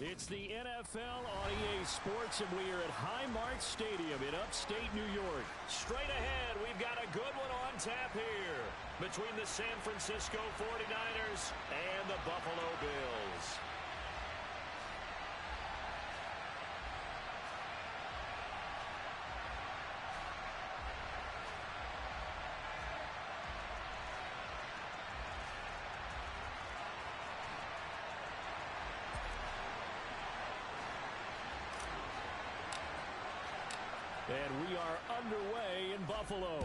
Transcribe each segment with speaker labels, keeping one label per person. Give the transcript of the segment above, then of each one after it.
Speaker 1: It's the NFL on EA Sports, and we are at Highmark Stadium in upstate New York. Straight ahead, we've got a good one on tap here between the San Francisco 49ers and the Buffalo Bills. And we are underway in Buffalo.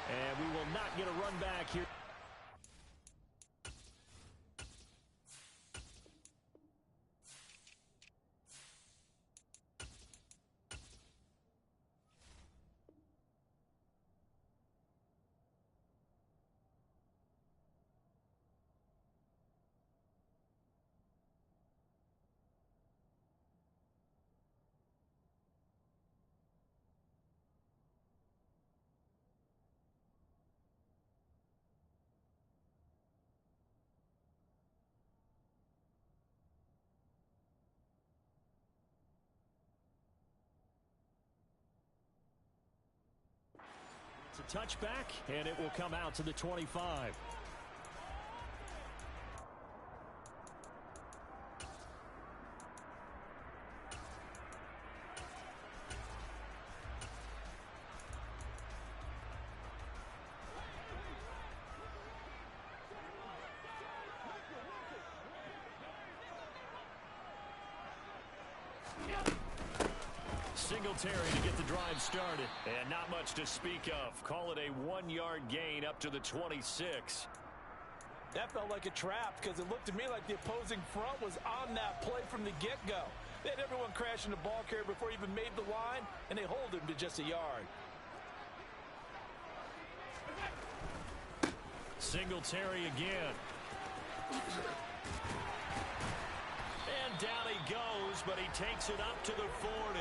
Speaker 1: And we will not get a run back here. It's a touchback, and it will come out to the 25. Singletary to get the drive started. And not much to speak of. Call it a 1-yard gain up to the 26.
Speaker 2: That felt like a trap because it looked to me like the opposing front was on that play from the get-go. They had everyone crashing the ball carrier before he even made the line, and they hold him to just a yard.
Speaker 1: Singletary again. And down he goes, but he takes it up to the 40.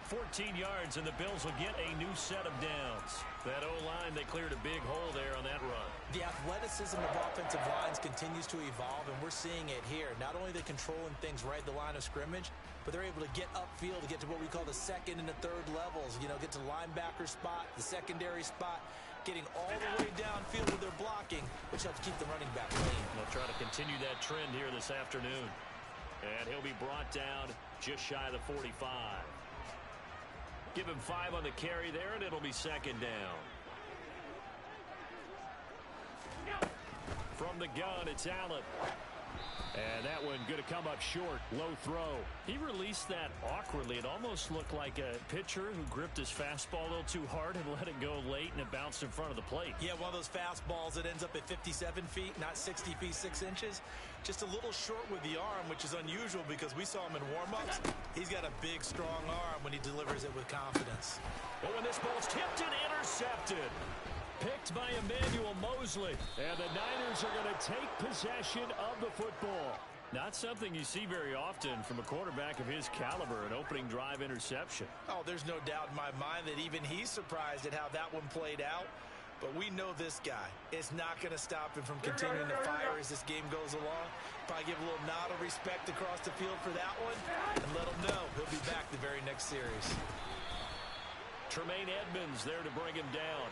Speaker 1: 14 yards, and the Bills will get a new set of downs. That O-line, they cleared a big hole there on that run.
Speaker 2: The athleticism of offensive lines continues to evolve, and we're seeing it here. Not only are they controlling things right at the line of scrimmage, but they're able to get upfield to get to what we call the second and the third levels. You know, get to the linebacker spot, the secondary spot, getting all the way downfield with their blocking, which helps keep the running back clean.
Speaker 1: They'll try to continue that trend here this afternoon. And he'll be brought down just shy of the 45. Give him 5 on the carry there, and it'll be second down. From the gun, it's Allen. And that one going to come up short. Low throw. He released that awkwardly. It almost looked like a pitcher who gripped his fastball a little too hard and let it go late, and it bounced in front of the plate.
Speaker 2: Yeah, one of those fastballs that ends up at 57 feet, not 60 feet, 6 inches. Just a little short with the arm, which is unusual because we saw him in warm-ups. He's got a big, strong arm when he delivers it with confidence.
Speaker 1: But when this ball's tipped and intercepted. Picked by Emmanuel Mosley. And the Niners are going to take possession of the football. Not something you see very often from a quarterback of his caliber, an opening drive interception.
Speaker 2: Oh, there's no doubt in my mind that even he's surprised at how that one played out. But we know this guy. It's not going to stop him from continuing to fire as this game goes along. Probably give a little nod of respect across the field for that one and let him know he'll be back the very next series.
Speaker 1: Tremaine Edmonds there to bring him down.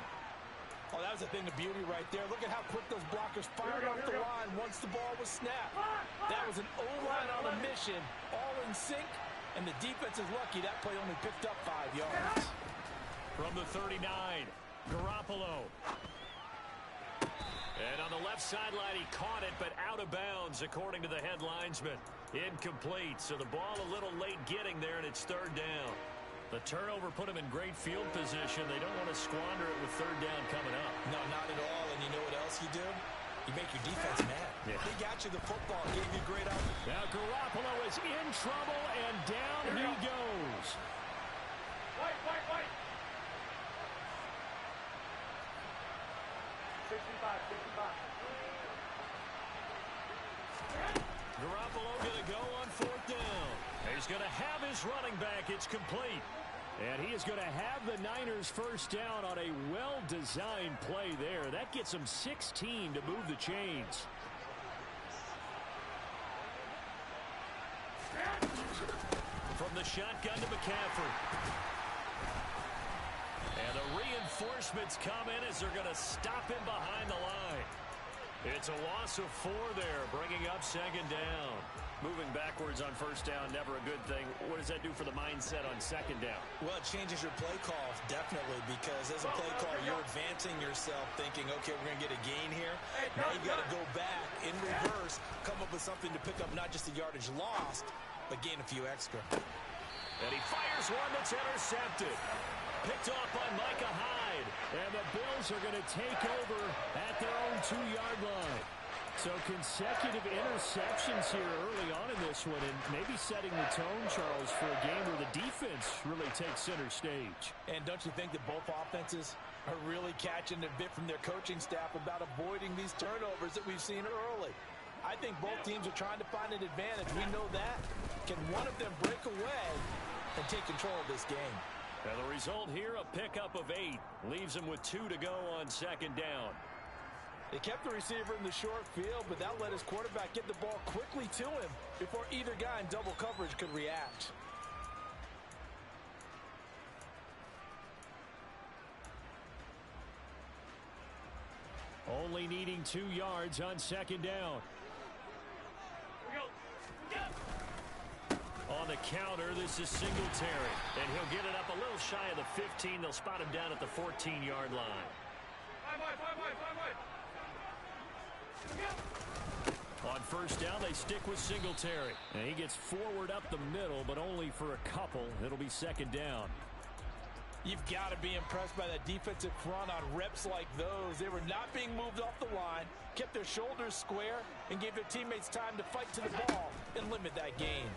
Speaker 2: Oh, that was a thing of beauty right there. Look at how quick those blockers fired off the line once the ball was snapped. That was an O-line on a mission, all in sync, and the defense is lucky that play only picked up 5 yards.
Speaker 1: From the 39, Garoppolo. And on the left sideline, he caught it, but out of bounds, according to the head linesman. Incomplete, so the ball a little late getting there, and it's third down. The turnover put him in great field position. They don't want to squander it with third down coming up.
Speaker 2: No, not at all. And you know what else you do? You make your defense mad.
Speaker 1: Yeah.
Speaker 2: They got you the football, gave you great out.
Speaker 1: Now Garoppolo is in trouble, and down he goes.
Speaker 3: Wait. 65.
Speaker 1: Garoppolo going to go on fourth down. He's going to have his running back. It's complete. And he is going to have the Niners first down on a well-designed play there. That gets them 16 to move the chains. From the shotgun to McCaffrey. And the reinforcements come in as they're going to stop him behind the line. It's a loss of 4 there, bringing up second down. Moving backwards on first down, never a good thing. What does that do for the mindset on second down?
Speaker 2: Well, it changes your play call, definitely, because as a play caller, you're advancing yourself thinking, okay, we're going to get a gain here. Now you've got to go back in reverse, come up with something to pick up not just the yardage lost, but gain a few extra.
Speaker 1: And he fires one that's intercepted. Picked off by Micah Hyde. And the Bills are going to take over at their own 2-yard line. So consecutive interceptions here early on in this one, and maybe setting the tone, Charles, for a game where the defense really takes center stage.
Speaker 2: And don't you think that both offenses are really catching a bit from their coaching staff about avoiding these turnovers that we've seen early? I think both teams are trying to find an advantage. We know that. Can one of them break away and take control of this game?
Speaker 1: And the result here, a pickup of 8. Leaves them with 2 to go on second down.
Speaker 2: They kept the receiver in the short field, but that let his quarterback get the ball quickly to him before either guy in double coverage could react.
Speaker 1: Only needing 2 yards on second down. On the counter, this is Singletary. And he'll get it up a little shy of the 15. They'll spot him down at the 14-yard line. On first down, they stick with Singletary. And he gets forward up the middle, but only for a couple. It'll be second down.
Speaker 2: You've got to be impressed by that defensive front on reps like those. They were not being moved off the line, kept their shoulders square, and gave their teammates time to fight to the ball and limit that gain.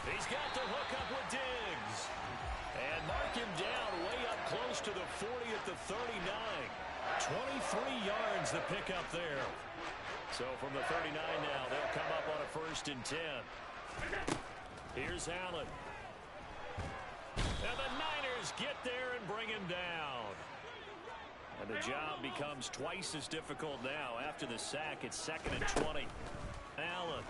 Speaker 1: He's got the hook up with Diggs. And mark him down way up close to the 40 at the 39. 23 yards the pick up there. So from the 39 now, they'll come up on a 1st and 10. Here's Allen. And the Niners get there and bring him down. And the job becomes twice as difficult now. After the sack, it's 2nd and 20. Allen.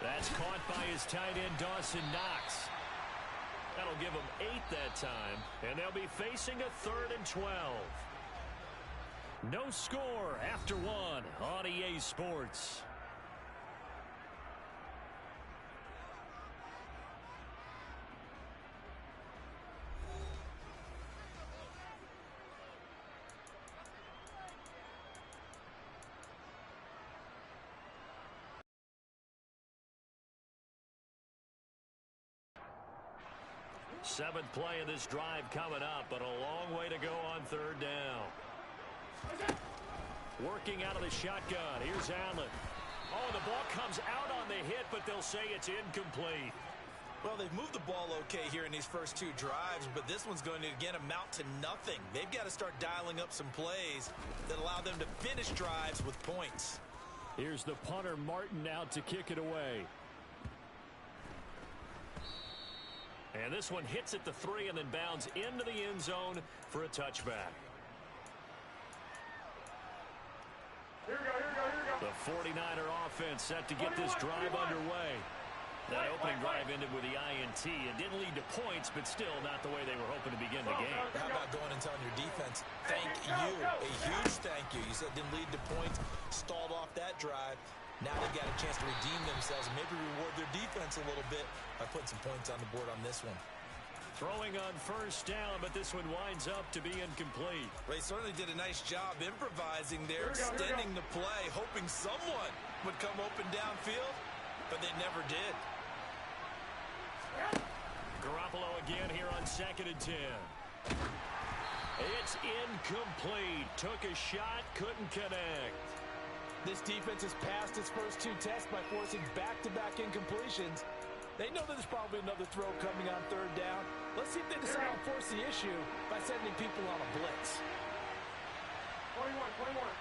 Speaker 1: That's caught by his tight end, Dawson Knox. That'll give them 8 that time. And they'll be facing a 3rd and 12. No score after 1 on EA Sports. Seventh play of this drive coming up, but a long way to go on 3rd down. Working out of the shotgun. Here's Allen. Oh, the ball comes out on the hit, but they'll say it's incomplete.
Speaker 2: Well, they've moved the ball okay here in these first 2 drives, but this one's going to, again, amount to nothing. They've got to start dialing up some plays that allow them to finish drives with points.
Speaker 1: Here's the punter, Martin, out to kick it away. And this one hits at the 3 and then bounds into the end zone for a touchback.
Speaker 3: Here we go.
Speaker 1: The 49er offense set to get this drive underway. That opening drive ended with the INT. It didn't lead to points, but still not the way they were hoping to begin the game.
Speaker 2: How about going and telling your defense, thank you, a huge thank you. You said it didn't lead to points, stalled off that drive. Now they've got a chance to redeem themselves and maybe reward their defense a little bit by putting some points on the board on this one.
Speaker 1: Throwing on first down, but this one winds up to be incomplete.
Speaker 2: They certainly did a nice job improvising there, extending the play, hoping someone would come open downfield, but they never did.
Speaker 1: Garoppolo again here on 2nd and 10. It's incomplete. Took a shot, couldn't connect.
Speaker 2: This defense has passed its first 2 tests by forcing back-to-back incompletions. They know that there's probably another throw coming on 3rd down. Let's see if they decide to force the issue by sending people on a blitz.
Speaker 3: 21. Come on.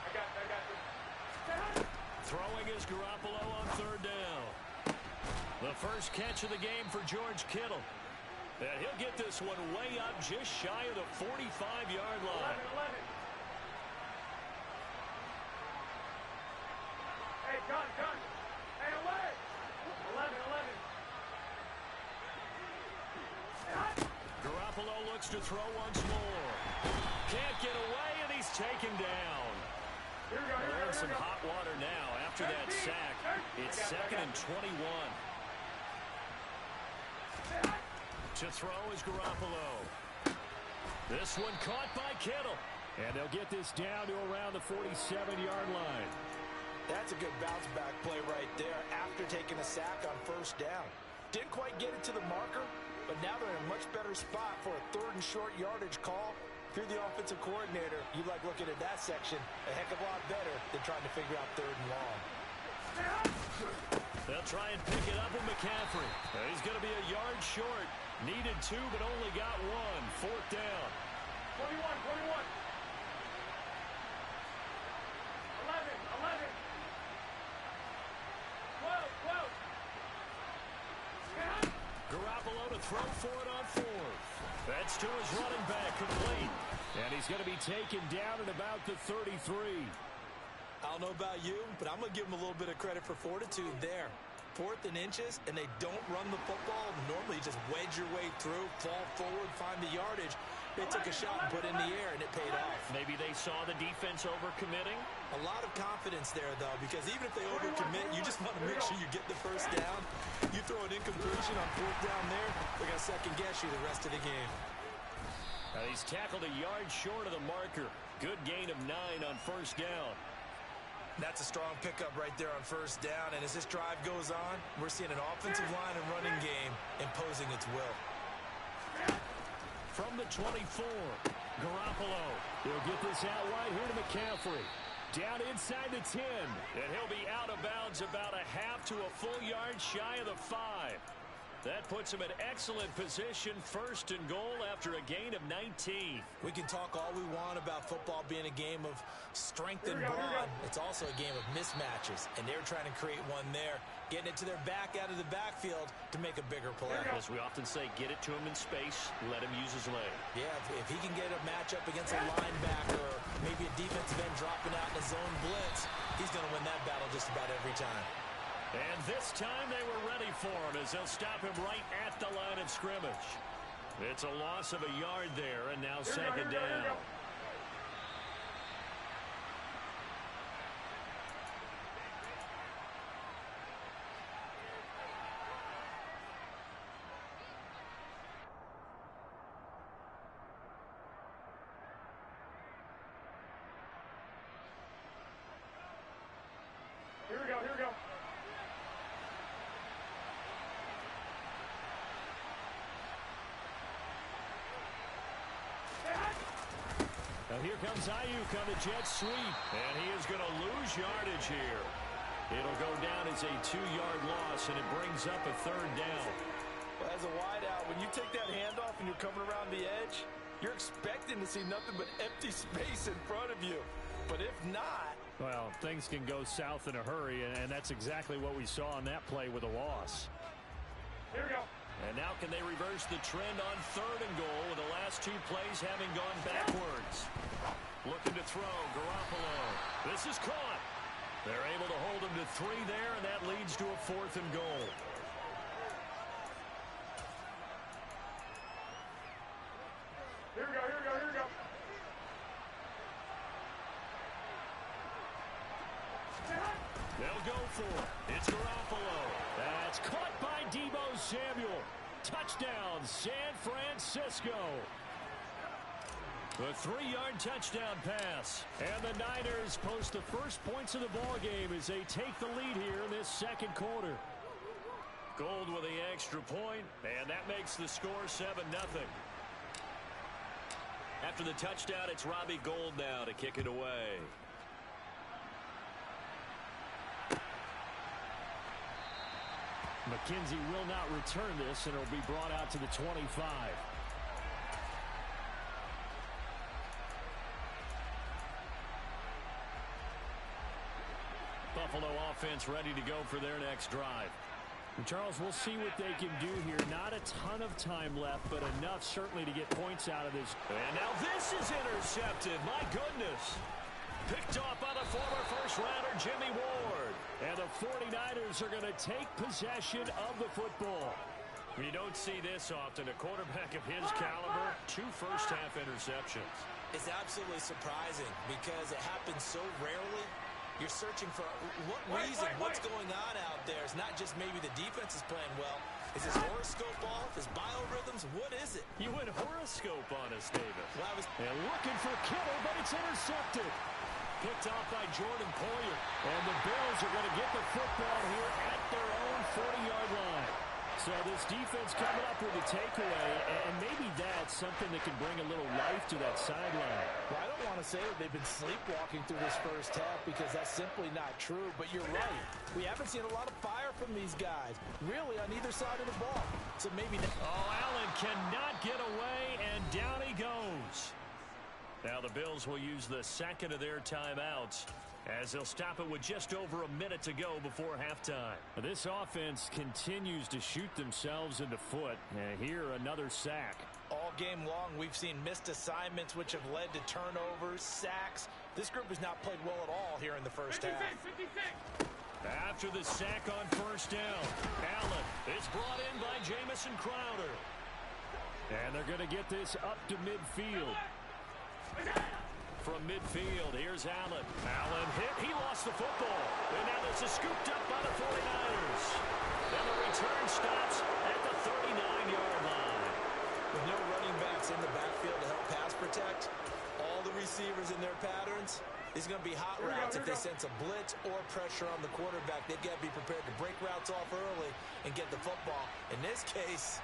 Speaker 3: I got this.
Speaker 1: Throwing is Garoppolo on third down. The first catch of the game for George Kittle. And he'll get this one way up just shy of the 45-yard line.
Speaker 3: 11. Hey, gun. Hey, away. 11.
Speaker 1: Garoppolo looks to throw once more. Can't get away, and he's taken down. They're in some hot water now after that sack. It's 2nd and 21. To throw is Garoppolo. This one caught by Kittle. And they'll get this down to around the 47-yard line.
Speaker 2: That's a good bounce-back play right there after taking a sack on first down. Didn't quite get it to the marker, but now they're in a much better spot for a 3rd and short yardage call. If you're the offensive coordinator, you like looking at that section a heck of a lot better than trying to figure out 3rd and long.
Speaker 1: They'll try and pick it up with McCaffrey. He's going to be a yard short. Needed 2, but only got 1. 4th down.
Speaker 3: 21. 11. 12.
Speaker 1: Garoppolo to throw for it on 4th. That's to his running back, complete. And he's going to be taken down at about the 33.
Speaker 2: I don't know about you, but I'm going to give them a little bit of credit for fortitude there. 4th and inches, and they don't run the football. Normally, just wedge your way through, fall forward, find the yardage. They took a shot and put it in the air, and it paid off.
Speaker 1: Maybe they saw the defense overcommitting.
Speaker 2: A lot of confidence there, though, because even if they overcommit, you just want to make sure you get the first down. You throw an incompletion on 4th down there, they're going to second-guess you the rest of the game.
Speaker 1: He's tackled a yard short of the marker. Good gain of 9 on first down.
Speaker 2: That's a strong pickup right there on first down, and as this drive goes on, we're seeing an offensive line and running game imposing its will.
Speaker 1: From the 24, Garoppolo. He'll get this out wide here to McCaffrey. Down inside the 10, and he'll be out of bounds about a half to a full yard shy of the 5. That puts him in excellent position, 1st and goal after a gain of 19.
Speaker 2: We can talk all we want about football being a game of strength and brawn. It's also a game of mismatches, and they're trying to create one there, getting it to their back out of the backfield to make a bigger play.
Speaker 1: As we often say, get it to him in space, let him use his leg.
Speaker 2: Yeah, if he can get a matchup against a linebacker or maybe a defensive end dropping out in a zone blitz, he's going to win that battle just about every time.
Speaker 1: And this time they were ready for him as they'll stop him right at the line of scrimmage. It's a loss of a yard there, and now 2nd down.
Speaker 3: Here we go.
Speaker 1: Now here comes Ayuk on the jet sweep, and he is going to lose yardage here. It'll go down as a 2-yard loss, and it brings up a 3rd down.
Speaker 2: Well, as a wideout, when you take that handoff and you're coming around the edge, you're expecting to see nothing but empty space in front of you. But if not...
Speaker 1: Well, things can go south in a hurry, and that's exactly what we saw on that play with a loss.
Speaker 3: Here we go.
Speaker 1: And now can they reverse the trend on 3rd and goal with the last 2 plays having gone backwards? Looking to throw, Garoppolo. This is caught. They're able to hold him to 3 there, and that leads to a 4th and goal.
Speaker 3: Here we go.
Speaker 1: They'll go for it. It's Garoppolo. That's caught by Deebo Samuel. Touchdown, San Francisco. The 3-yard touchdown pass. And the Niners post the first points of the ballgame as they take the lead here in this 2nd quarter. Gold with the extra point, and that makes the score 7-0. After the touchdown, it's Robbie Gould now to kick it away. McKenzie will not return this, and it'll be brought out to the 25. Buffalo offense ready to go for their next drive.
Speaker 2: And Charles, we'll see what they can do here. Not a ton of time left, but enough certainly to get points out of this.
Speaker 1: And now this is intercepted. My goodness. Picked off by the former first-rounder Jimmy Ward. And the 49ers are going to take possession of the football. You don't see this often. A quarterback of his caliber, 2 first-half interceptions.
Speaker 2: It's absolutely surprising because it happens so rarely. You're searching for what reason, what's going on out there. It's not just maybe the defense is playing well. Is his horoscope off? His biorhythms? What is it?
Speaker 1: You went horoscope on us, Davis.
Speaker 2: Well,
Speaker 1: and looking for Kittle, but it's intercepted. Picked off by Jordan Poyer. And the Bills are going to get the football here at their own 40-yard line. So this defense coming up with a takeaway, and maybe that's something that can bring a little life to that sideline.
Speaker 2: Well, I don't want to say that they've been sleepwalking through this first half because that's simply not true, but you're right. We haven't seen a lot of fire from these guys, really, on either side of the ball. So maybe...
Speaker 1: Oh, Allen cannot get away, and down he goes. Now the Bills will use the second of their timeouts as they'll stop it with just over a minute to go before halftime. This offense continues to shoot themselves in the foot. And here, another sack.
Speaker 2: All game long, we've seen missed assignments, which have led to turnovers, sacks. This group has not played well at all here in the first half.
Speaker 3: 56.
Speaker 1: After the sack on first down, Allen is brought in by Jamison Crowder. And they're going to get this up to midfield. From midfield, here's Allen. Allen hit. He lost the football. And now this is scooped up by the 49ers. And the return stops at the 39-yard line.
Speaker 2: With no running backs in the backfield to help pass protect, all the receivers in their patterns, these are going to be hot routes if they sense a blitz or pressure on the quarterback. They've got to be prepared to break routes off early and get the football. In this case,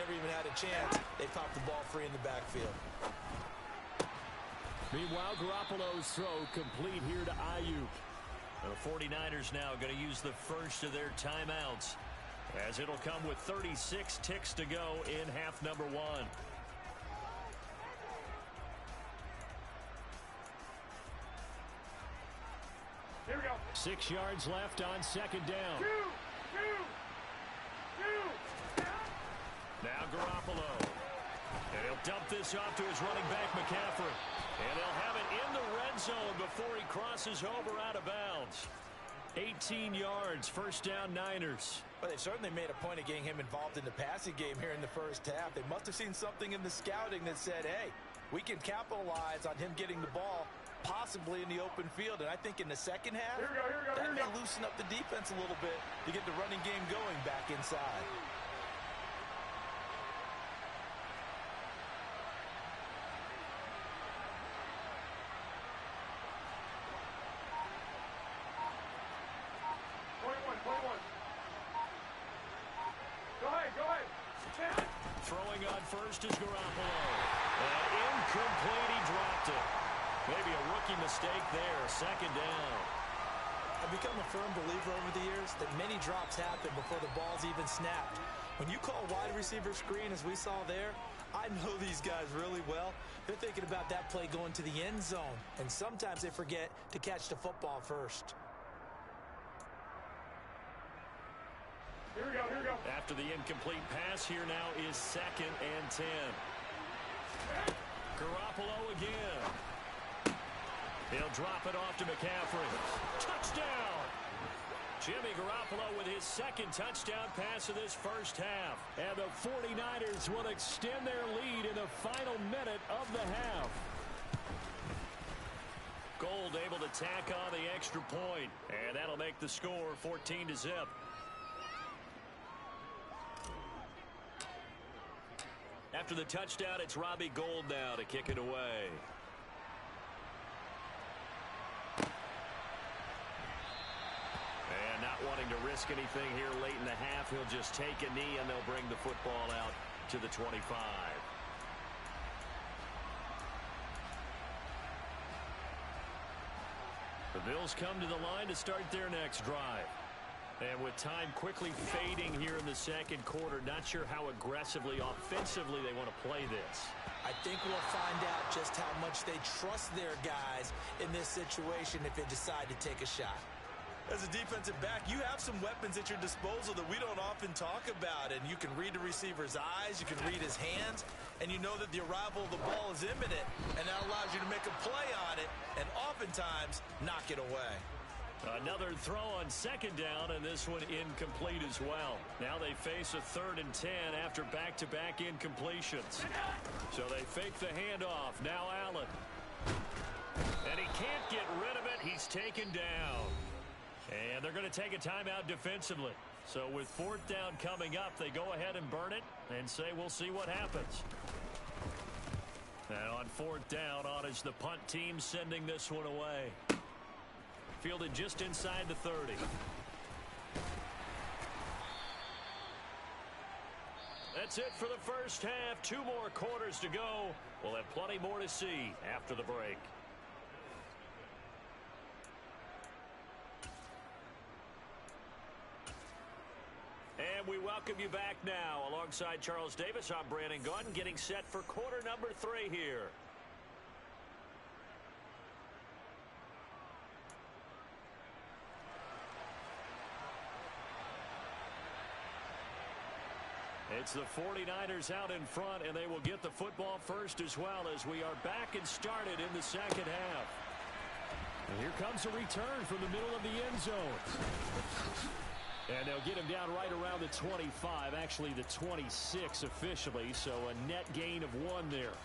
Speaker 2: never even had a chance. They popped the ball free in the backfield.
Speaker 1: Meanwhile, Garoppolo's throw complete here to Ayuk. The 49ers now going to use the first of their timeouts as it'll come with 36 ticks to go in half number 1.
Speaker 3: Here we go.
Speaker 1: 6 yards left on second down.
Speaker 3: Two.
Speaker 1: Now Garoppolo. And he'll dump this off to his running back, McCaffrey. And they'll have it in the red zone before he crosses over out of bounds. 18 yards, first down Niners.
Speaker 2: Well, they've certainly made a point of getting him involved in the passing game here in the first half. They must have seen something in the scouting that said, hey, we can capitalize on him getting the ball, possibly in the open field. And I think in the second half, that may loosen up the defense a little bit to get the running game going back inside.
Speaker 1: Throwing on first is Garoppolo. And incomplete, he dropped it. Maybe a rookie mistake there, second down.
Speaker 2: I've become a firm believer over the years that many drops happen before the ball's even snapped. When you call wide receiver screen, as we saw there, I know these guys really well. They're thinking about that play going to the end zone, and sometimes they forget to catch the football first.
Speaker 3: Here we go.
Speaker 1: After the incomplete pass, here now is second and 10. Garoppolo again. He'll drop it off to McCaffrey. Touchdown! Jimmy Garoppolo with his second touchdown pass of this first half. And the 49ers will extend their lead in the final minute of the half. Gold able to tack on the extra point. And that'll make the score 14-0. After the touchdown, it's Robbie Gould now to kick it away. And not wanting to risk anything here late in the half, he'll just take a knee and they'll bring the football out to the 25. The Bills come to the line to start their next drive. And with time quickly fading here in the second quarter, not sure how aggressively, offensively they want to play this.
Speaker 2: I think we'll find out just how much they trust their guys in this situation if they decide to take a shot. As a defensive back, you have some weapons at your disposal that we don't often talk about. And you can read the receiver's eyes, you can read his hands, and you know that the arrival of the ball is imminent, and that allows you to make a play on it and oftentimes knock it away.
Speaker 1: Another throw on second down, and this one incomplete as well. Now they face a 3rd and 10 after back-to-back incompletions. So they fake the handoff. Now Allen. And he can't get rid of it. He's taken down. And they're going to take a timeout defensively. So with 4th down coming up, they go ahead and burn it and say we'll see what happens. And on 4th down, on is the punt team sending this one away. Fielded just inside the 30. That's it for the first half. 2 more quarters to go. We'll have plenty more to see after the break. And we welcome you back now. Alongside Charles Davis, I'm Brandon Gunn, getting set for quarter number 3 here. It's the 49ers out in front, and they will get the football first as well as we are back and started in the second half. And here comes a return from the middle of the end zone. And they'll get him down right around the 25, actually the 26 officially, so a net gain of 1 there.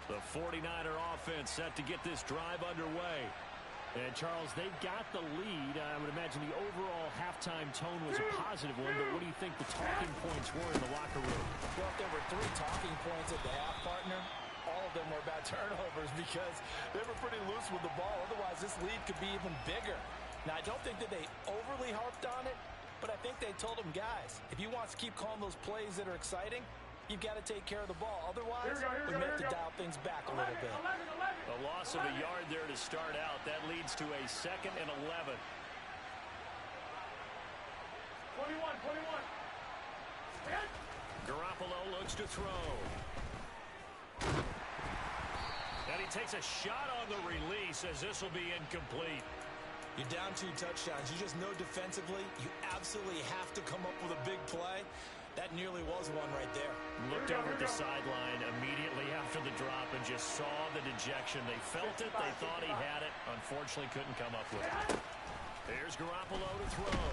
Speaker 1: The 49er offense set to get this drive underway. And, Charles, they've got the lead. I would imagine the overall halftime tone was a positive one, but what do you think the talking points were in the locker room?
Speaker 2: Well, if there were 3 talking points at the half, partner, all of them were about turnovers because they were pretty loose with the ball. Otherwise, this lead could be even bigger. Now, I don't think that they overly harped on it, but I think they told them, guys, if you want to keep calling those plays that are exciting, you've got to take care of the ball. Otherwise, we may have to dial things back a little bit.
Speaker 1: A loss of a yard there to start out. That leads to a 2nd and 11.
Speaker 3: 21.
Speaker 1: Garoppolo looks to throw. And he takes a shot on the release as this will be incomplete.
Speaker 2: You're down 2 touchdowns. You just know defensively you absolutely have to come up with a big play. That nearly was one right there.
Speaker 1: Looked over at the sideline immediately after the drop and just saw the dejection. They felt it. They thought he had it. Unfortunately, couldn't come up with it. Here's Garoppolo to throw.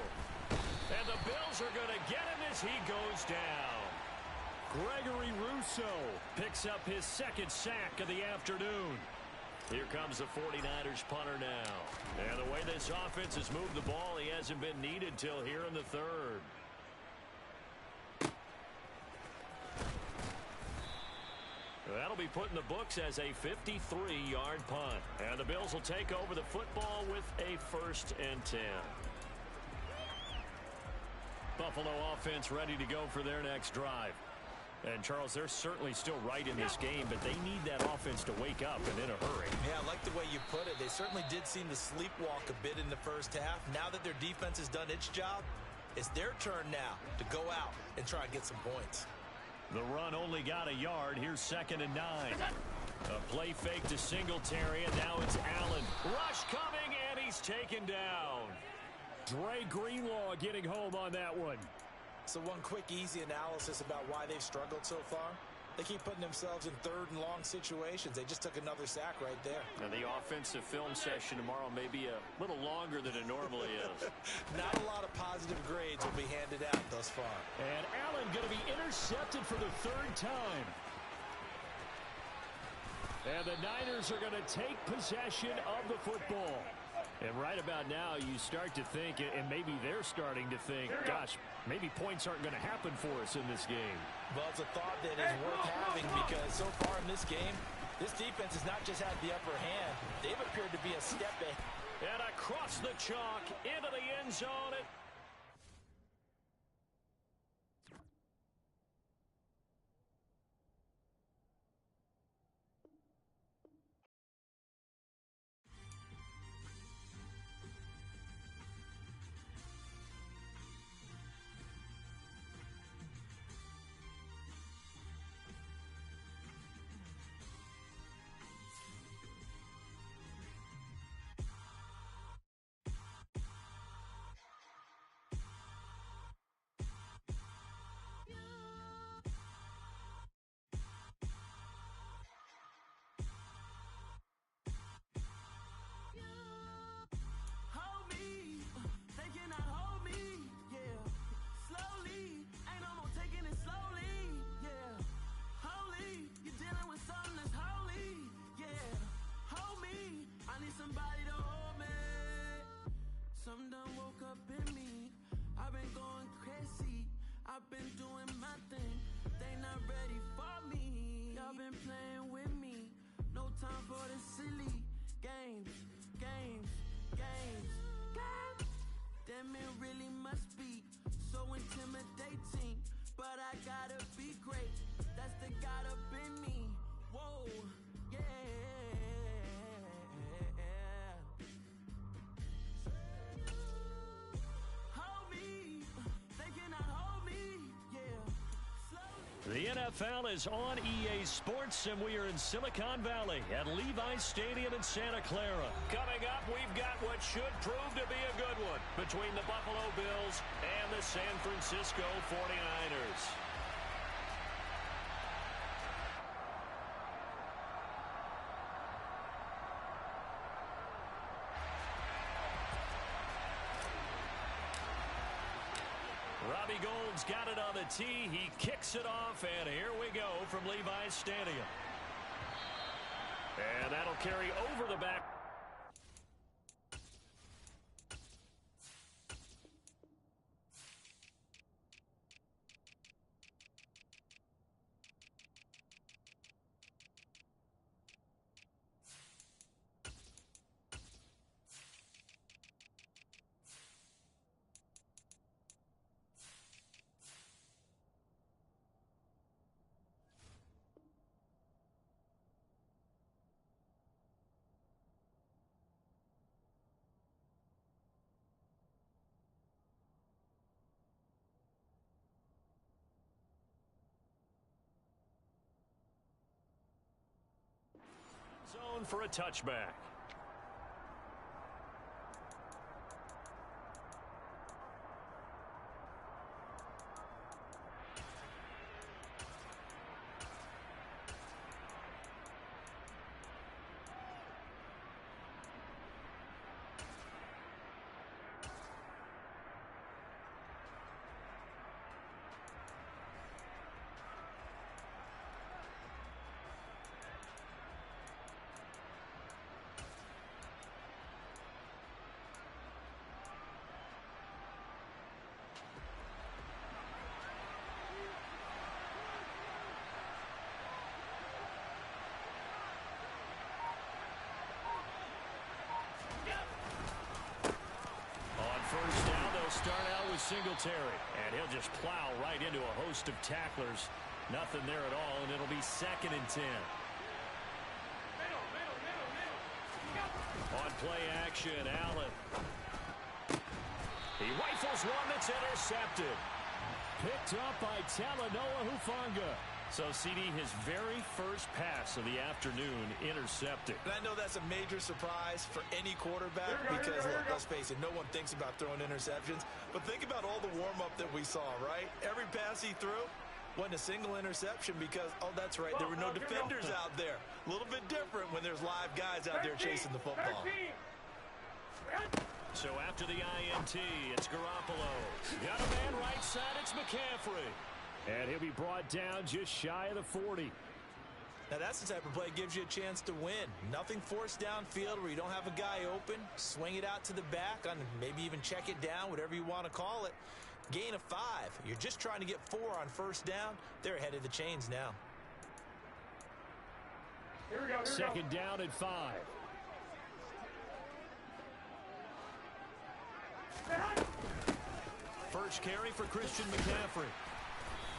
Speaker 1: And the Bills are going to get him as he goes down. Gregory Rousseau picks up his 2nd sack of the afternoon. Here comes the 49ers punter now. And the way this offense has moved the ball, he hasn't been needed till here in the 3rd. That'll be put in the books as a 53-yard punt. And the Bills will take over the football with a 1st and 10. Buffalo offense ready to go for their next drive. And, Charles, they're certainly still right in this game, but they need that offense to wake up and in a hurry.
Speaker 2: Yeah, I like the way you put it. They certainly did seem to sleepwalk a bit in the first half. Now that their defense has done its job, it's their turn now to go out and try and get some points.
Speaker 1: The run only got a yard. Here's 2nd and 9. A play fake to Singletary, and now it's Allen. Rush coming, and he's taken down. Dre Greenlaw getting home on that one.
Speaker 2: So one quick, easy analysis about why they've struggled so far. They keep putting themselves in 3rd and long situations. They just took another sack right there.
Speaker 1: And the offensive film session tomorrow may be a little longer than it normally is.
Speaker 2: Not a lot of positive grades will be handed out thus far.
Speaker 1: And Allen going to be intercepted for the 3rd time. And the Niners are going to take possession of the football. And right about now, you start to think, and maybe they're starting to think, gosh, maybe points aren't going to happen for us in this game.
Speaker 2: Well, it's a thought that is worth having because so far in this game, this defense has not just had the upper hand. They've appeared to be a step ahead.
Speaker 1: And across the chalk, into the end zone. The NFL is on EA Sports, and we are in Silicon Valley at Levi's Stadium in Santa Clara. Coming up, we've got what should prove to be a good one between the Buffalo Bills and the San Francisco 49ers. Robbie Gould's got it on the tee. He kicks it off, and here we go from Levi's Stadium. And that'll carry over the back. Zone for a touchback. First down, they'll start out with Singletary, and he'll just plow right into a host of tacklers. Nothing there at all, and it'll be 2nd and 10. On play action, Allen. He rifles one that's intercepted. Picked up by Talanoa Hufanga. So, CD, his very first pass of the afternoon intercepted.
Speaker 2: And I know that's a major surprise for any quarterback because, look, let's face it, no one thinks about throwing interceptions. But think about all the warm-up that we saw, right? Every pass he threw wasn't a single interception because, oh, that's right, there were no defenders out there. A little bit different when there's live guys out there chasing the football.
Speaker 1: So after the INT, it's Garoppolo. Got a man right side, it's McCaffrey. And he'll be brought down just shy of the 40.
Speaker 2: Now that's the type of play that gives you a chance to win. Nothing forced downfield where you don't have a guy open. Swing it out to the back, on maybe even check it down, whatever you want to call it. Gain of 5. You're just trying to get 4 on first down. They're ahead of the chains now.
Speaker 3: Here we go, here
Speaker 1: Second down at 5. First carry for Christian McCaffrey.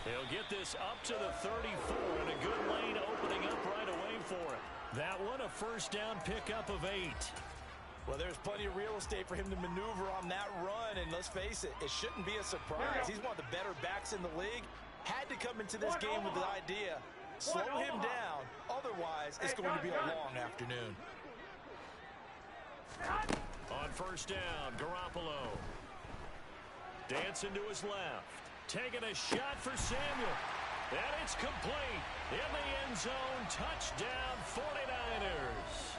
Speaker 1: He'll get this up to the 34, and a good lane opening up right away for him. That one, a first down pickup of 8.
Speaker 2: Well, there's plenty of real estate for him to maneuver on that run, and let's face it, it shouldn't be a surprise. He's one of the better backs in the league. Had to come into this game with the idea, slow him down, otherwise it's going to be a long afternoon.
Speaker 1: On first down, Garoppolo. Dancing to his left. Taking a shot for Samuel. And it's complete. In the end zone, touchdown 49ers.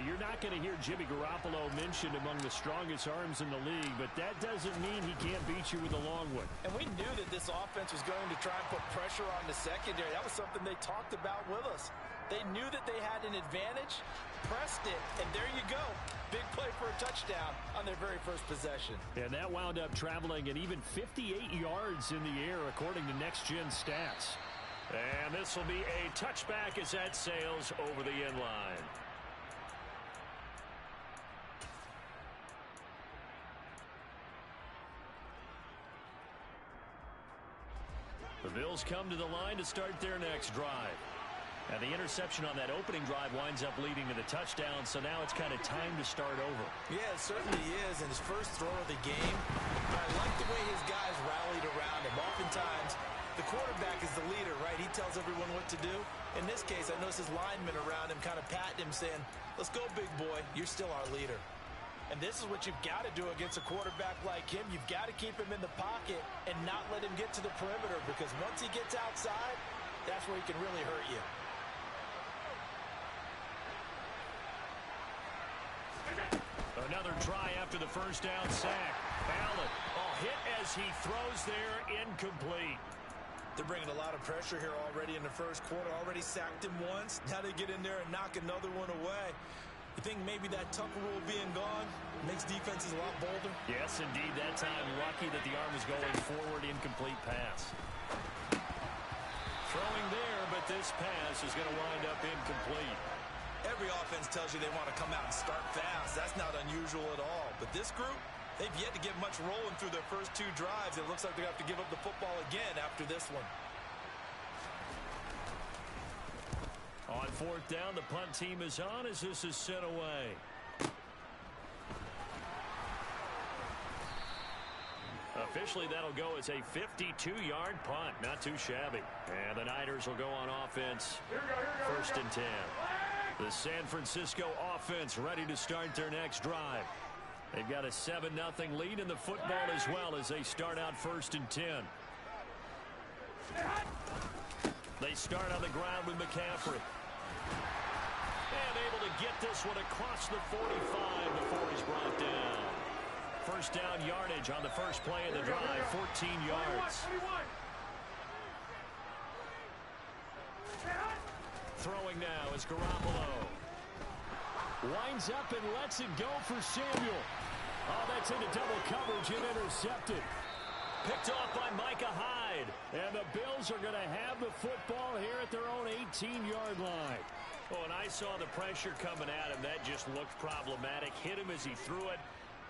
Speaker 1: You're not going to hear Jimmy Garoppolo mentioned among the strongest arms in the league, but that doesn't mean he can't beat you with a long one.
Speaker 2: And we knew that this offense was going to try and put pressure on the secondary. That was something they talked about with us. They knew that they had an advantage, pressed it, and there you go. Big play for a touchdown on their very first possession.
Speaker 1: And that wound up traveling an even 58 yards in the air, according to Next Gen Stats. And this will be a touchback as that sails over the end line. The Bills come to the line to start their next drive. And the interception on that opening drive winds up leading to the touchdown, so now it's kind of time to start over.
Speaker 2: Yeah, it certainly is. And his first throw of the game, I like the way his guys rallied around him. Oftentimes, The quarterback is the leader, right? He tells everyone what to do. In this case, I notice his linemen around him kind of patting him, saying, let's go, big boy. You're still our leader. And this is what you've got to do against a quarterback like him. You've got to keep him in the pocket and not let him get to the perimeter, because once he gets outside, that's where he can really hurt you.
Speaker 1: Another try after the first down sack. Allen, hit as he throws there, incomplete.
Speaker 2: They're bringing a lot of pressure here already in the first quarter. Already sacked him once. Now they get in there and knock another one away. You think maybe that Tucker rule being gone makes defenses a lot bolder?
Speaker 1: Yes, indeed. That time, lucky that the arm was going forward, incomplete pass. Throwing there, but this pass is going to wind up incomplete.
Speaker 2: Every offense tells you they want to come out and start fast. That's not unusual at all. But this group, they've yet to get much rolling through their first two drives. It looks like they have to give up the football again after this one.
Speaker 1: On fourth down, the punt team is on as this is sent away. Officially, that'll go as a 52-yard punt. Not too shabby. And the Niners will go on offense. First and 10. The San Francisco offense ready to start their next drive. They've got a 7-0 lead in the football as well as they start out first and 10. They start on the ground with McCaffrey. And able to get this one across the 45 before he's brought down. First down yardage on the first play of the drive, 14 yards. Throwing now is Garoppolo. Winds up and lets it go for Samuel. Oh, that's into double coverage and intercepted. Picked off by Micah Hyde. And the Bills are going to have the football here at their own 18-yard line. Oh, and I saw the pressure coming at him. That just looked problematic. Hit him as he threw it,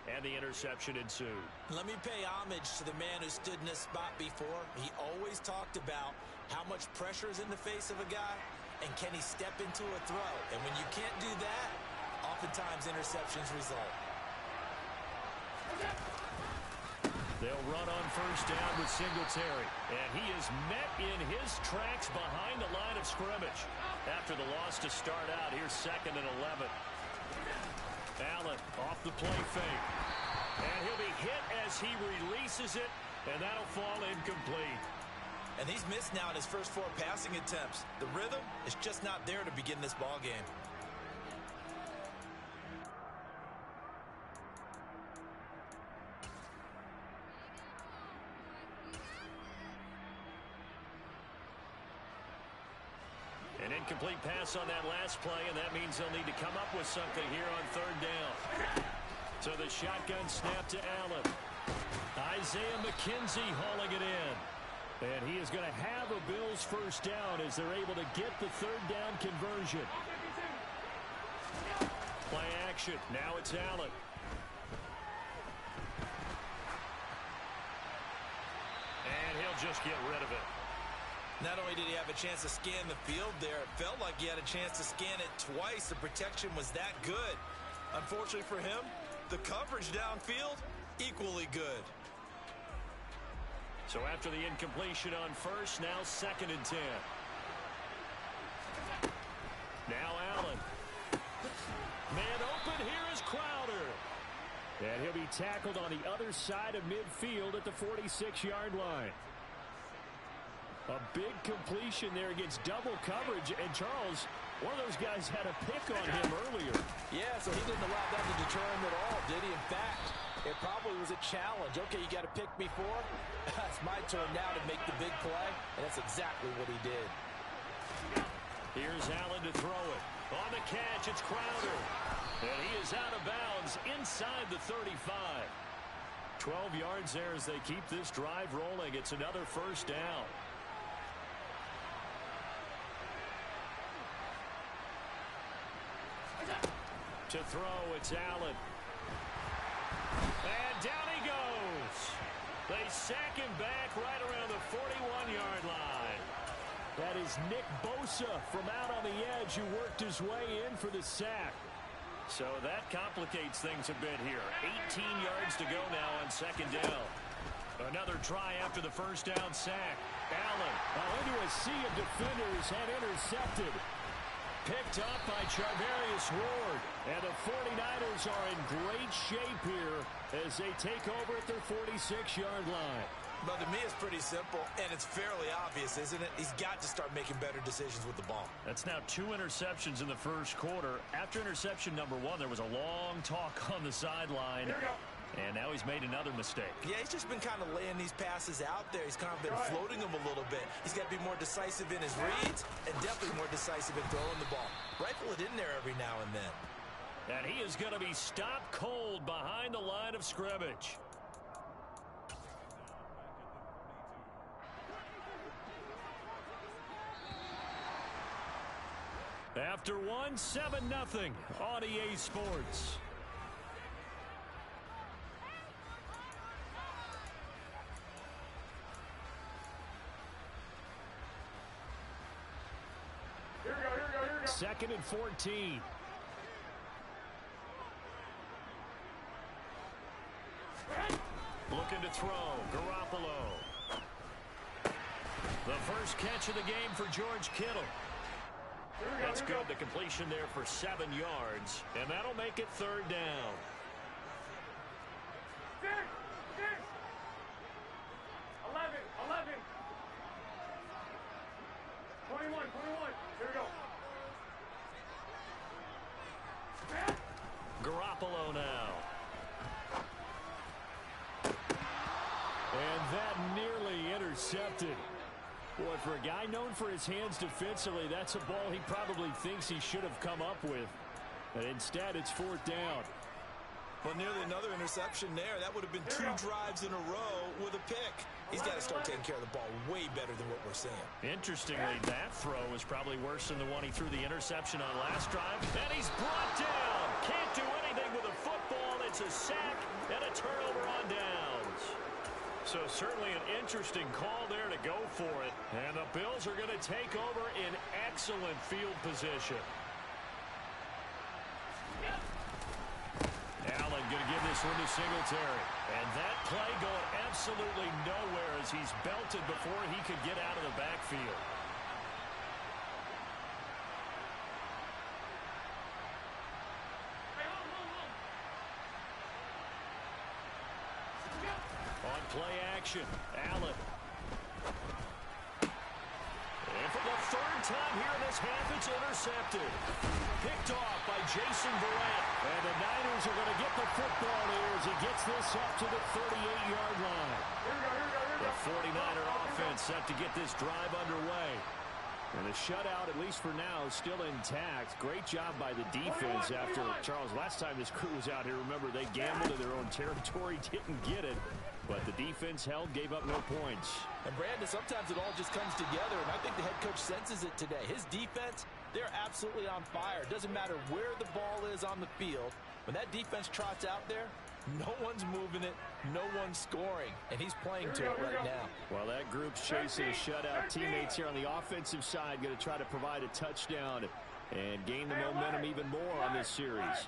Speaker 1: and the interception ensued.
Speaker 2: Let me pay homage to the man who stood in this spot before. He always talked about how much pressure is in the face of a guy, and can he step into a throw? And when you can't do that, oftentimes interceptions result.
Speaker 1: They'll run on first down with Singletary. And he is met in his tracks behind the line of scrimmage. After the loss to start out, here's second and 11. Allen off the play fake. And he'll be hit as he releases it, and that'll fall incomplete.
Speaker 2: And he's missed now in his first 4 passing attempts. The rhythm is just not there to begin this ball game.
Speaker 1: An incomplete pass on that last play, and that means they'll need to come up with something here on third down. So the shotgun snap to Allen. Isaiah McKenzie hauling it in. And he is going to have a Bills first down as they're able to get the third down conversion. Play action. Now it's Allen. And he'll just get rid of it.
Speaker 2: Not only did he have a chance to scan the field there, it felt like he had a chance to scan it twice. The protection was that good. Unfortunately for him, the coverage downfield, equally good.
Speaker 1: So after the incompletion on first, now second and 10. Now Allen. Man open, here is Crowder. And he'll be tackled on the other side of midfield at the 46-yard line. A big completion there against double coverage. And Charles, one of those guys had a pick on him earlier.
Speaker 2: Yeah, so he didn't allow that to deter him at all, did he? In fact, it probably was a challenge. Okay, you got to pick me for? It's my turn now to make the big play, and that's exactly what he did.
Speaker 1: Here's Allen to throw it. On the catch, it's Crowder. And he is out of bounds inside the 35. 12 yards there as they keep this drive rolling. It's another first down. To throw, it's Allen. And down he goes. They sack him back right around the 41-yard line. That is Nick Bosa from out on the edge who worked his way in for the sack. So that complicates things a bit here. 18 yards to go now on second down. Another try after the first down sack. Allen into a sea of defenders and intercepted. Picked up by Charvarius Ward. And the 49ers are in great shape here as they take over at their 46-yard line.
Speaker 2: But to me, it's pretty simple, and it's fairly obvious, isn't it? He's got to start making better decisions with the ball.
Speaker 1: That's now 2 interceptions in the first quarter. After interception number 1, there was a long talk on the sideline. And now he's made another mistake. Yeah, he's just been kind of laying these passes out there. He's kind of been floating them a little bit. He's got to be more decisive in his reads and definitely more decisive in throwing the ball. Rifle it in there every now and then. And he is going to be stopped cold behind the line of scrimmage. After 1, 7-0 on EA Sports.
Speaker 3: Here we go.
Speaker 1: 2nd and 14. Looking to throw. Garoppolo. The first catch of the game for George Kittle. That's good. The completion there for 7 yards. And that'll make it 3rd down.
Speaker 3: 6. 11. 21. Here we go.
Speaker 1: Garoppolo now. And that nearly intercepted. Boy, for a guy known for his hands defensively, that's a ball he probably thinks he should have come up with. And instead, it's 4th down.
Speaker 2: Well, nearly another interception there. That would have been 2 drives in a row with a pick. He's got to start taking care of the ball way better than what we're seeing.
Speaker 1: Interestingly, that throw was probably worse than the one he threw the interception on last drive. And he's brought down. Can't do anything with a football. It's a sack and a turnover on downs. So certainly an interesting call there to go for it. And the Bills are going to take over in excellent field position. Allen going to give this one to Singletary. And that play going absolutely nowhere as he's belted before he could get out of the backfield. On play action, Allen. And for the 3rd time here in this half, it's intercepted. Picked off by Jason Verrett. And the Niners are going to get the football here as he gets this up to the 38-yard line. The 49er offense set to get this drive underway. And the shutout, at least for now, is still intact. Great job by the defense after, Charles, last time this crew was out here, remember, they gambled in their own territory, didn't get it. But the defense held, gave up no points.
Speaker 2: And Brandon, sometimes it all just comes together, and I think the head coach senses it today. His defense, they're absolutely on fire. Doesn't matter where the ball is on the field. When that defense trots out there, no one's moving it, no one's scoring, and he's playing to it right now.
Speaker 1: Well, that group's chasing a shutout. Teammates here on the offensive side going to try to provide a touchdown and gain the momentum even more on this series.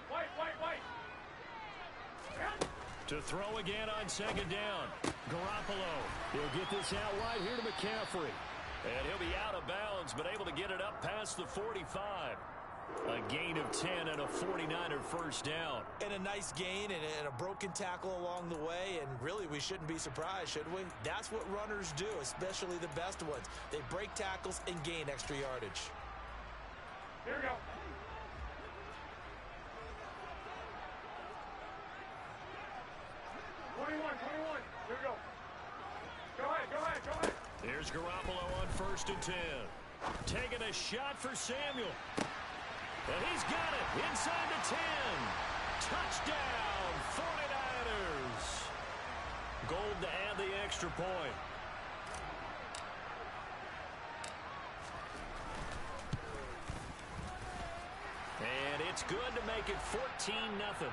Speaker 1: To throw again on 2nd down. Garoppolo. He'll get this out wide here to McCaffrey. And he'll be out of bounds, but able to get it up past the 45. A gain of 10 and a 49er first down.
Speaker 2: And a nice gain and a broken tackle along the way, and really we shouldn't be surprised, should we? That's what runners do, especially the best ones. They break tackles and gain extra yardage.
Speaker 3: Here we go. Here we go. Go ahead.
Speaker 1: Here's Garoppolo on 1st and 10. Taking a shot for Samuel. And he's got it inside the 10. Touchdown, 49ers. Gold to add the extra point. And it's good to make it 14-0.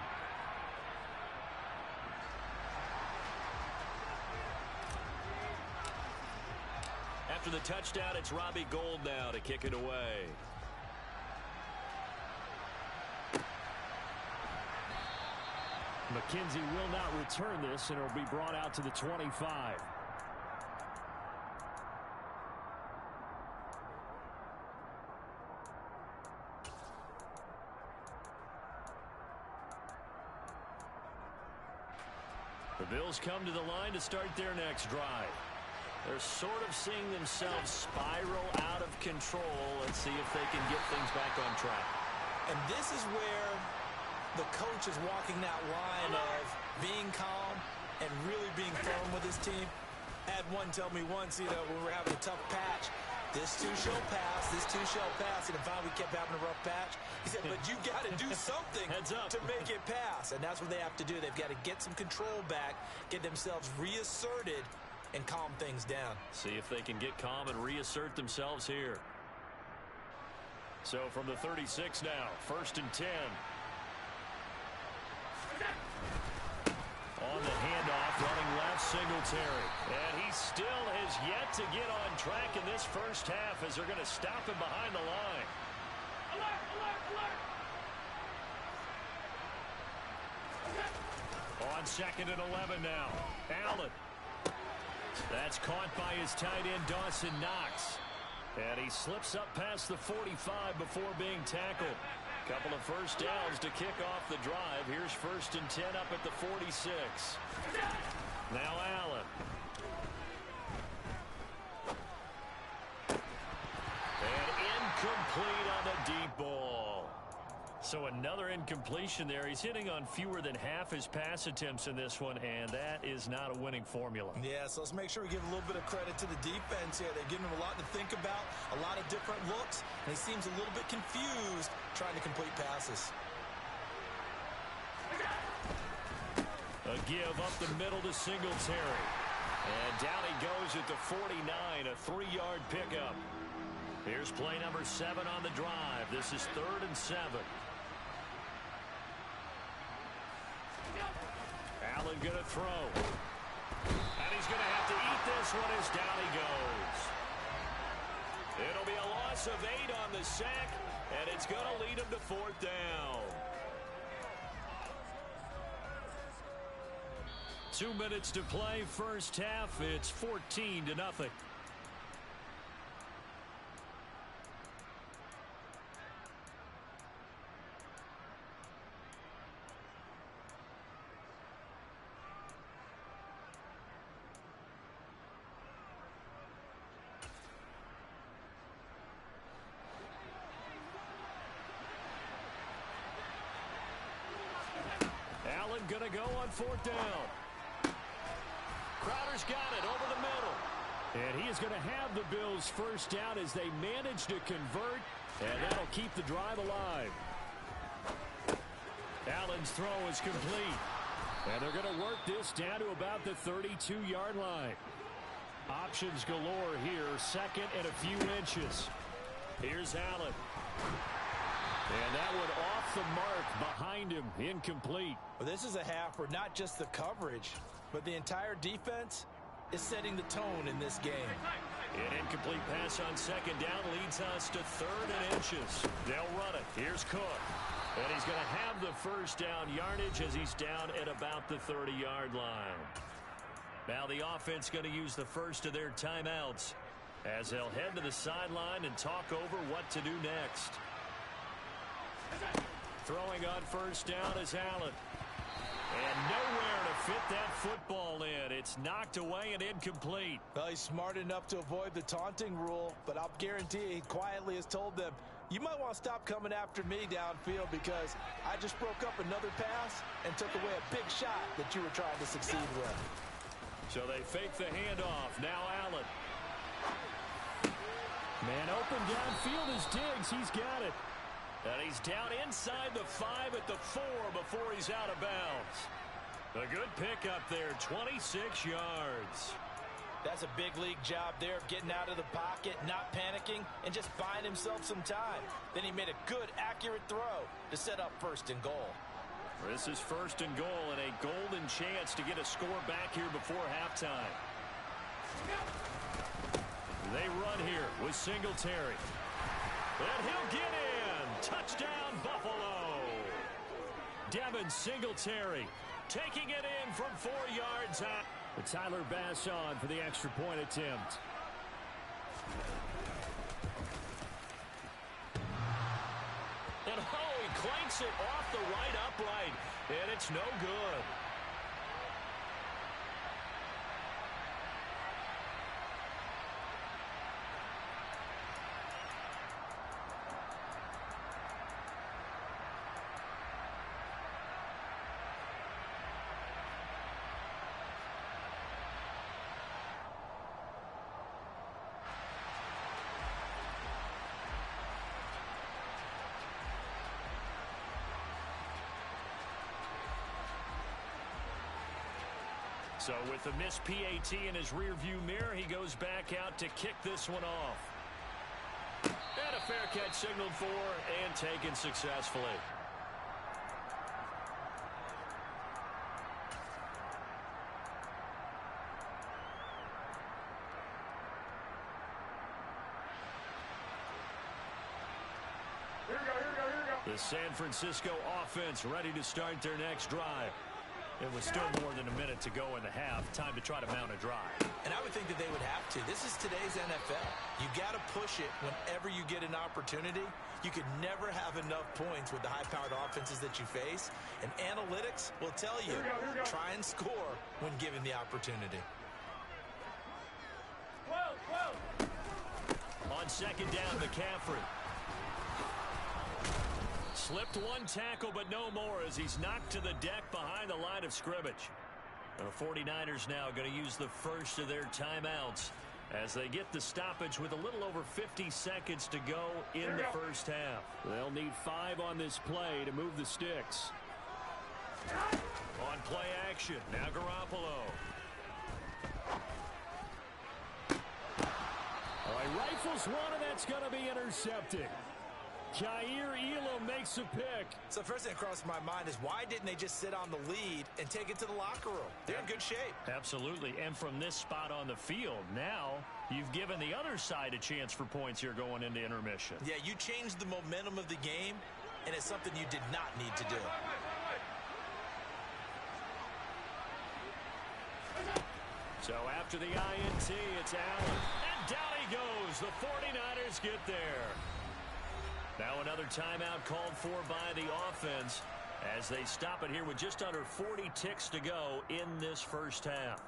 Speaker 1: After the touchdown, it's Robbie Gould now to kick it away. McKenzie will not return this, and it will be brought out to the 25. The Bills come to the line to start their next drive. They're sort of seeing themselves spiral out of control. Let's see if they can get things back on track.
Speaker 2: And this is where the coach is walking that line of being calm and really being firm with his team. I had one tell me once, when we were having a tough patch, this too shall pass, this too shall pass. And finally we kept having a rough patch. He said, but you got to do something to make it pass. And that's what they have to do. They've got to get some control back, get themselves reasserted, and calm things down.
Speaker 1: See if they can get calm and reassert themselves here. So from the 36 now, 1st and 10. On the handoff, running left, Singletary. And he still has yet to get on track in this first half as they're going to stop him behind the line.
Speaker 3: Alert, alert, alert.
Speaker 1: On 2nd and 11 now. Allen. That's caught by his tight end, Dawson Knox. And he slips up past the 45 before being tackled. Couple of first downs to kick off the drive. Here's 1st and 10 up at the 46. Now Allen. And incomplete on the deep ball. So another incompletion there. He's hitting on fewer than half his pass attempts in this one, and that is not a winning formula.
Speaker 2: Yeah, so let's make sure we give a little bit of credit to the defense here. They're giving him a lot to think about, a lot of different looks, and he seems a little bit confused trying to complete passes.
Speaker 1: A give up the middle to Singletary. And down he goes at the 49, a 3-yard pickup. Here's play number 7 on the drive. This is 3rd and 7. Allen going to throw. And he's going to have to eat this one as down he goes. It'll be a loss of 8 on the sack, and it's going to lead him to 4th down. 2 minutes to play, first half. It's 14-0. Allen going to go on 4th down. Crowder's got it over the middle. And he is going to have the Bills first down as they manage to convert, and that'll keep the drive alive. Allen's throw is complete. And they're going to work this down to about the 32-yard line. Options galore here, 2nd and a few inches. Here's Allen. And that one off the mark behind him, incomplete.
Speaker 2: Well, this is a half where not just the coverage, but the entire defense is setting the tone in this game.
Speaker 1: An incomplete pass on 2nd down leads us to 3rd and inches. They'll run it. Here's Cook. And he's going to have the first down yardage as he's down at about the 30-yard line. Now the offense going to use the first of their timeouts as they'll head to the sideline and talk over what to do next. Throwing on first down is Allen. And nowhere to fit that football in. It's knocked away and incomplete.
Speaker 2: Well, he's smart enough to avoid the taunting rule, but I'll guarantee he quietly has told them, you might want to stop coming after me downfield because I just broke up another pass and took away a big shot that you were trying to succeed with.
Speaker 1: So they fake the handoff. Now Allen. Man open downfield is Diggs. He's got it. And he's down inside the 5 at the 4 before he's out of bounds. A good pickup there, 26 yards.
Speaker 2: That's a big league job there of getting out of the pocket, not panicking, and just buying himself some time. Then he made a good, accurate throw to set up 1st and goal.
Speaker 1: This is 1st and goal and a golden chance to get a score back here before halftime. They run here with Singletary. And he'll get in. Touchdown, Buffalo. Devin Singletary taking it in from 4 yards out. But Tyler Bass on for the extra point attempt. And he clanks it off the right upright, and it's no good. So with the missed PAT in his rearview mirror, he goes back out to kick this one off. And a fair catch signaled for and taken successfully.
Speaker 3: Here we go, here we go, here we go.
Speaker 1: The San Francisco offense ready to start their next drive. It was still more than a minute to go in the half. Time to try to mount a drive.
Speaker 2: And I would think that they would have to. This is today's NFL. You got to push it whenever you get an opportunity. You could never have enough points with the high-powered offenses that you face. And analytics will tell you, try and score when given the opportunity.
Speaker 1: On second down, McCaffrey. Slipped one tackle, but no more as he's knocked to the deck behind the line of scrimmage. And the 49ers now going to use the first of their timeouts as they get the stoppage with a little over 50 seconds to go in the first half. They'll need 5 on this play to move the sticks. On play action, now Garoppolo. All right, rifles one, and that's going to be intercepted. Jair Elam makes a pick.
Speaker 2: So first thing that crossed my mind is why didn't they just sit on the lead and take it to the locker room? They're in good shape.
Speaker 1: Absolutely. And from this spot on the field, now you've given the other side a chance for points here going into intermission.
Speaker 2: Yeah, you changed the momentum of the game, and it's something you did not need to do.
Speaker 1: So after the INT, it's Allen. And down he goes. The 49ers get there. Now another timeout called for by the offense as they stop it here with just under 40 ticks to go in this first half.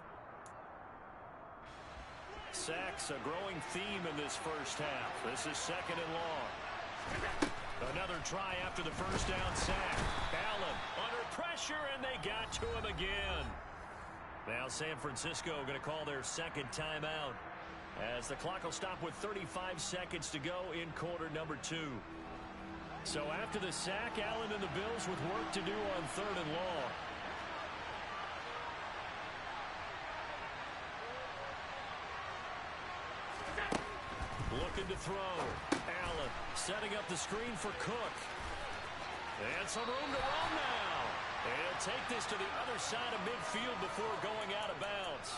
Speaker 1: Sacks, a growing theme in this first half. This is second and long. Another try after the first down sack. Allen under pressure, and they got to him again. Now San Francisco going to call their second timeout as the clock will stop with 35 seconds to go in quarter number 2. So after the sack, Allen and the Bills with work to do on third and long. Looking to throw. Allen setting up the screen for Cook. And some room to run now. And he'll take this to the other side of midfield before going out of bounds.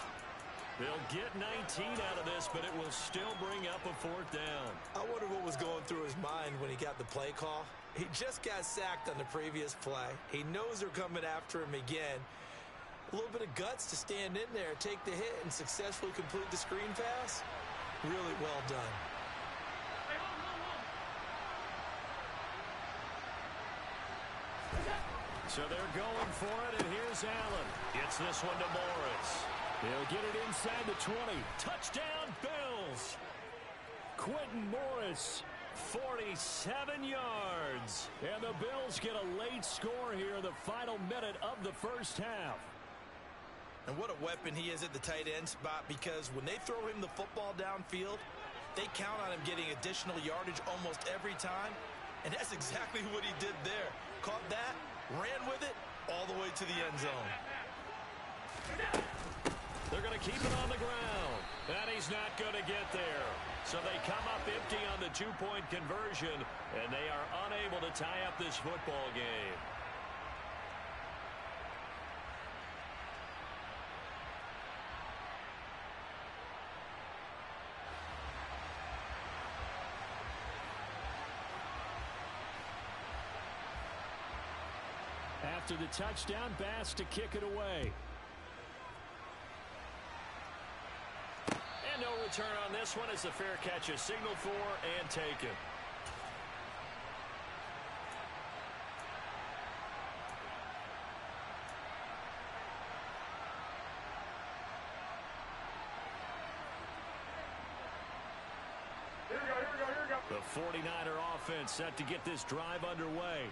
Speaker 1: They'll get 19 out of this, but it will still bring up a fourth down.
Speaker 2: I wonder what was going through his mind when he got the play call. He just got sacked on the previous play. He knows they're coming after him again. A little bit of guts to stand in there, take the hit, and successfully complete the screen pass. Really well done.
Speaker 1: So they're going for it, and here's Allen. Gets this one to Morris. He'll get it inside the 20. Touchdown, Bills. Quentin Morris, 47 yards. And the Bills get a late score here in the final minute of the first half.
Speaker 2: And what a weapon he is at the tight end spot, because when they throw him the football downfield, they count on him getting additional yardage almost every time. And that's exactly what he did there. Caught that, ran with it, all the way to the end zone.
Speaker 1: They're going to keep it on the ground. And he's not going to get there. So they come up empty on the two-point conversion, and they are unable to tie up this football game. after the touchdown. Bass to kick it away. And no return on this one as the fair catch is signaled for and taken. The 49er offense set to get this drive underway.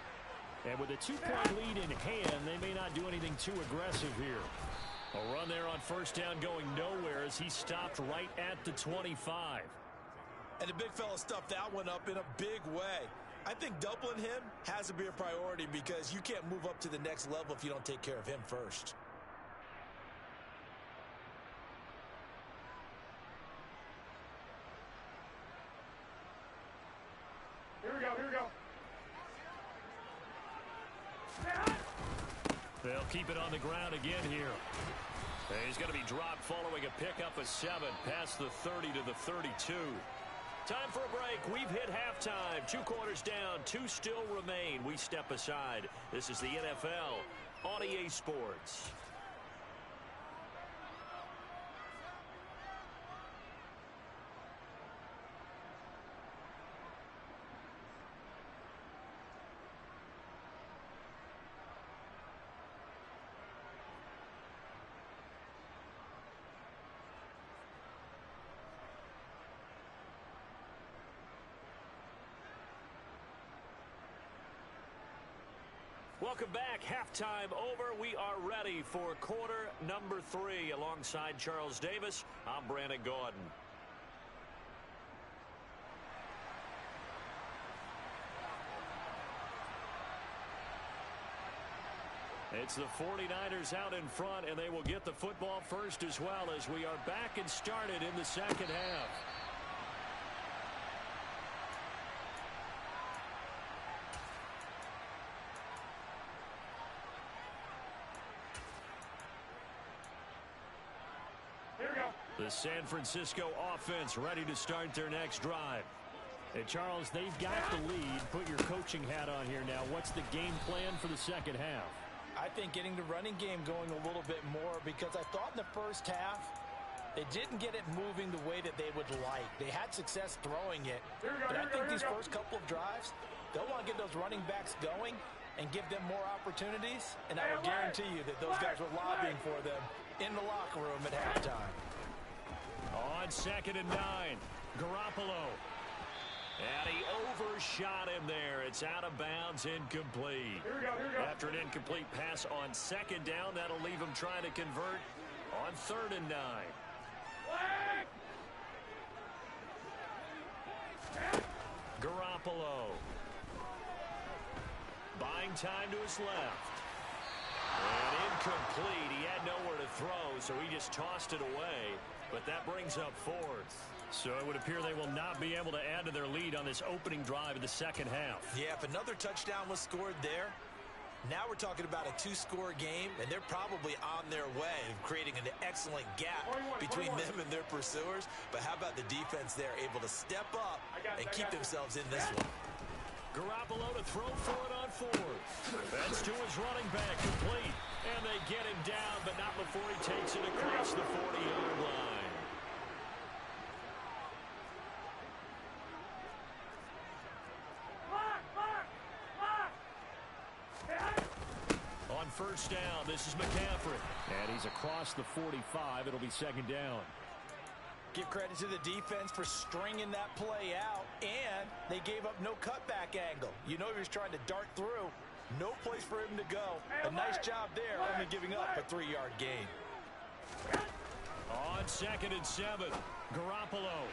Speaker 1: And with a 2-point lead in hand, they may not do anything too aggressive here. A run there on first down going nowhere as he stopped right at the 25.
Speaker 2: And the big fella stuffed that one up in a big way. I think doubling him has to be a priority because you can't move up to the next level if you don't take care of him first.
Speaker 3: Here we go.
Speaker 1: They'll keep it on the ground again here. He's going to be dropped following a pickup of 7 past the 30 to the 32. Time for a break. We've hit halftime. 2 quarters down. 2 still remain. We step aside. This is the NFL on EA Sports. Welcome back. Halftime over. We are ready for quarter number 3. Alongside Charles Davis, I'm Brandon Gaudin. It's the 49ers out in front, and they will get the football first as well as we are back and started in the second half. The San Francisco offense ready to start their next drive. Hey, Charles, they've got the lead. Put your coaching hat on here now. What's the game plan for the second half?
Speaker 2: I think getting the running game going a little bit more because I thought in the first half they didn't get it moving the way that they would like. They had success throwing it. But I think these first couple of drives, they'll want to get those running backs going and give them more opportunities. And I will guarantee you that those guys were lobbying for them in the locker room at halftime.
Speaker 1: On 2nd and 9, Garoppolo. And he overshot him there. It's out of bounds, incomplete.
Speaker 3: Here we go.
Speaker 1: After an incomplete pass on 2nd down, that'll leave him trying to convert on 3rd and 9. Garoppolo. Buying time to his left. And incomplete. He had nowhere to throw, so he just tossed it away. But that brings up 4th. So it would appear they will not be able to add to their lead on this opening drive of the second half.
Speaker 2: Yeah, if another touchdown was scored there, now we're talking about a 2-score game, and they're probably on their way of creating an excellent gap between them and their pursuers. But how about the defense there, able to step up and keep themselves in this one?
Speaker 1: Garoppolo to throw for it on 4th. That's to his running back, complete. And they get him down, but not before he takes it across the 40-yard line. On first down, this is McCaffrey. And he's across the 45. It'll be 2nd down.
Speaker 2: Give credit to the defense for stringing that play out, and they gave up no cutback angle. You know he was trying to dart through. No place for him to go. A nice job there, only giving up a 3-yard gain.
Speaker 1: On 2nd and 7, Garoppolo.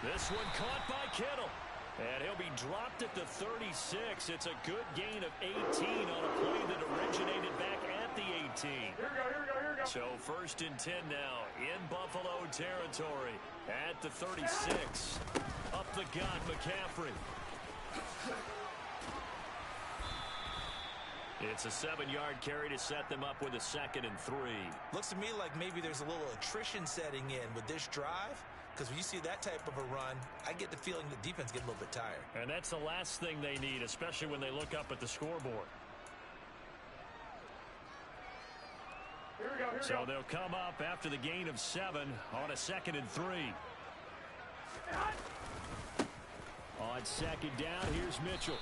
Speaker 1: This one caught by Kittle. And he'll be dropped at the 36. It's a good gain of 18 on a play that originated back at the 18.
Speaker 3: Here we go.
Speaker 1: So 1st and 10 now in Buffalo territory at the 36. Up the gut, McCaffrey. It's a 7-yard carry to set them up with a 2nd and 3.
Speaker 2: Looks to me like maybe there's a little attrition setting in with this drive. Because when you see that type of a run, I get the feeling the defense gets a little bit tired.
Speaker 1: And that's the last thing they need, especially when they look up at the scoreboard. So they'll come up after the gain of 7 on a 2nd and 3. On 2nd down, here's Mitchell.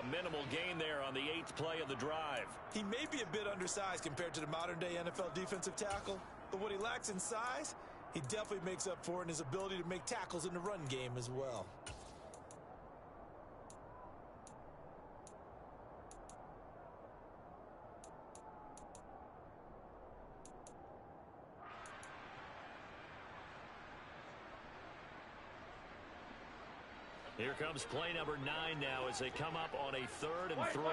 Speaker 1: A minimal gain there on the 8th play of the drive.
Speaker 2: He may be a bit undersized compared to the modern-day NFL defensive tackle, but what he lacks in size, he definitely makes up for it in his ability to make tackles in the run game as well.
Speaker 1: Here comes play number 9 now as they come up on a 3rd and 3.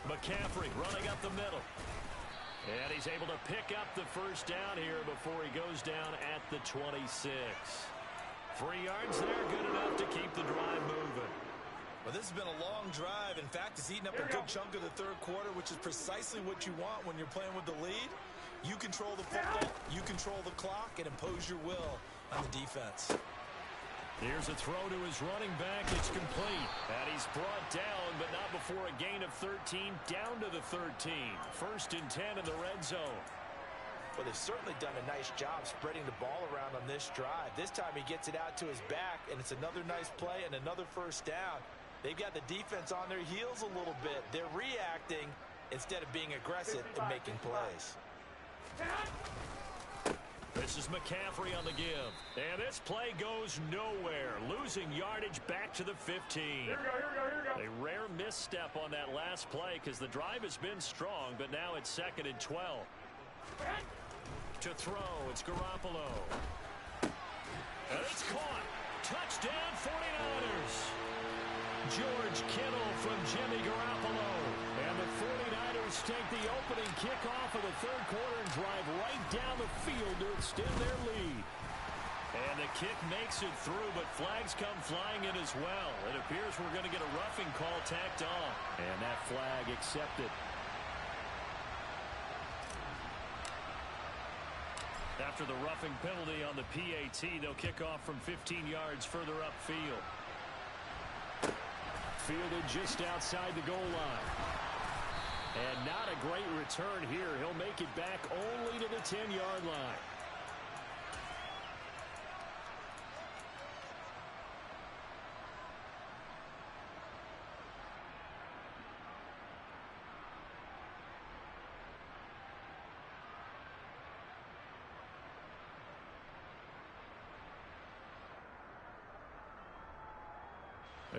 Speaker 1: McCaffrey running up the middle. And he's able to pick up the first down here before he goes down at the 26. 3 yards there, good enough to keep the drive moving.
Speaker 2: Well, this has been a long drive. In fact, it's eaten up a good chunk of the 3rd quarter, which is precisely what you want when you're playing with the lead. You control the football, you control the clock, and impose your will on the defense.
Speaker 1: Here's a throw to his running back. It's complete. And he's brought down, but not before a gain of 13, down to the 13. 1st and 10 in the red zone.
Speaker 2: Well, they've certainly done a nice job spreading the ball around on this drive. This time he gets it out to his back, and it's another nice play and another 1st down. They've got the defense on their heels a little bit. They're reacting instead of being aggressive and making plays.
Speaker 1: This is McCaffrey on the give. And this play goes nowhere. Losing yardage back to the 15.
Speaker 3: Here we go.
Speaker 1: A rare misstep on that last play because the drive has been strong, but now it's 2nd and 12. To throw, it's Garoppolo. And it's caught. Touchdown 49ers. George Kittle from Jimmy Garoppolo. And the 49ers take the opening kickoff of the 3rd quarter and drive right down the field to extend their lead. And the kick makes it through, but flags come flying in as well. It appears we're going to get a roughing call tacked on. And that flag accepted. After the roughing penalty on the PAT, they'll kick off from 15 yards further upfield. Fielded just outside the goal line. And not a great return here. He'll make it back only to the 10-yard line.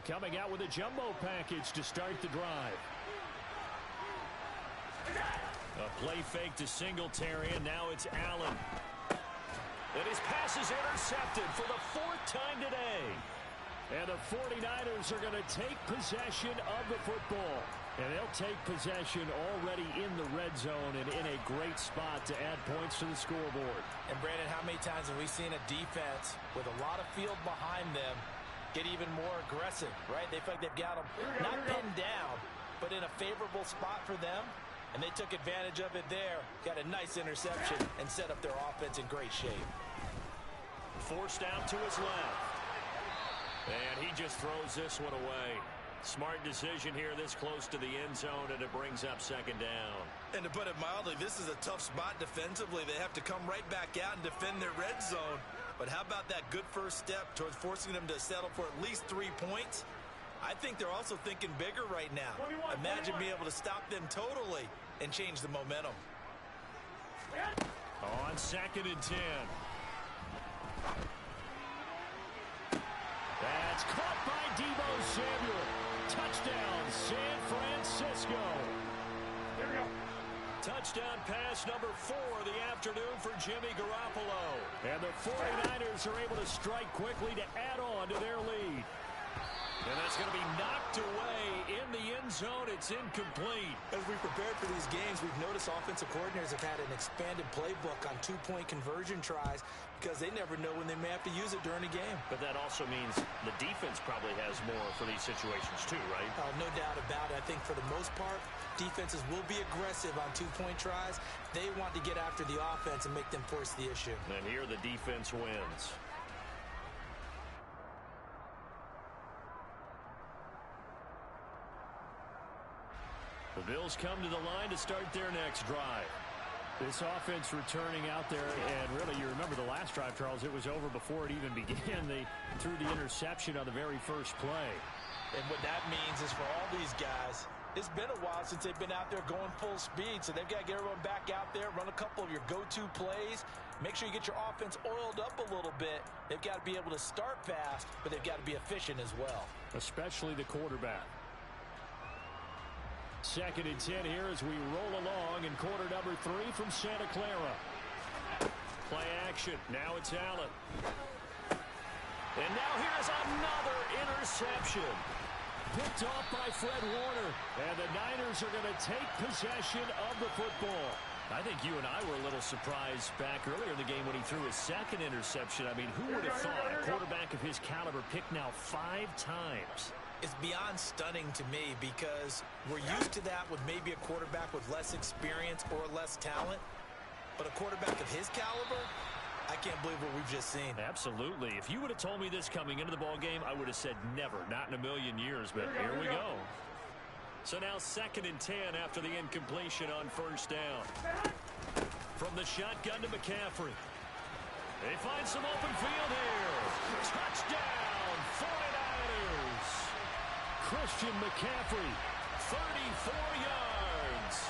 Speaker 1: Coming out with a jumbo package to start the drive. A play fake to Singletary, and now it's Allen. And his pass is intercepted for the 4th time today. And the 49ers are going to take possession of the football. And they'll take possession already in the red zone and in a great spot to add points to the scoreboard.
Speaker 2: And Brandon, how many times have we seen a defense with a lot of field behind them get even more aggressive, right? They feel like they've got them not pinned down, but in a favorable spot for them, and they took advantage of it there. Got a nice interception and set up their offense in great shape.
Speaker 1: Forced out to his left. And he just throws this one away. Smart decision here this close to the end zone, and it brings up 2nd down.
Speaker 2: And to put it mildly, this is a tough spot defensively. They have to come right back out and defend their red zone. But how about that good first step towards forcing them to settle for at least 3 points? I think they're also thinking bigger right now. Imagine being able to stop them totally and change the momentum.
Speaker 1: On 2nd and 10. That's caught by Deebo Samuel. Touchdown, San Francisco.
Speaker 3: Here we go.
Speaker 1: Touchdown pass number 4 of the afternoon for Jimmy Garoppolo. And the 49ers are able to strike quickly to add on to their lead. And that's going to be knocked away in the end zone. It's incomplete.
Speaker 2: As we prepared for these games, we've noticed offensive coordinators have had an expanded playbook on 2-point conversion tries because they never know when they may have to use it during a game.
Speaker 1: But that also means the defense probably has more for these situations too, right?
Speaker 2: No doubt about it. I think for the most part, defenses will be aggressive on 2-point tries. They want to get after the offense and make them force the issue.
Speaker 1: And here the defense wins. The Bills come to the line to start their next drive. This offense returning out there, and really, you remember the last drive, Charles, it was over before it even began. They threw the interception on the very first play.
Speaker 2: And what that means is for all these guys, it's been a while since they've been out there going full speed, so they've got to get everyone back out there, run a couple of your go-to plays, make sure you get your offense oiled up a little bit. They've got to be able to start fast, but they've got to be efficient as well. Especially the quarterback.
Speaker 1: 2nd and 10 here as we roll along in quarter number 3 from Santa Clara. Play action. Now it's Allen. And now here's another interception. Picked off by Fred Warner. And the Niners are going to take possession of the football. I think you and I were a little surprised back earlier in the game when he threw his 2nd interception. I mean, who would have thought a quarterback of his caliber picked now 5 times?
Speaker 2: It's beyond stunning to me because we're used to that with maybe a quarterback with less experience or less talent. But a quarterback of his caliber, I can't believe what we've just seen.
Speaker 1: Absolutely. If you would have told me this coming into the ball game, I would have said never, not in a million years. But here we go. So now 2nd and 10 after the incompletion on first down. From the shotgun to McCaffrey. They find some open field here. Touchdown, 49ers. Christian McCaffrey, 34 yards.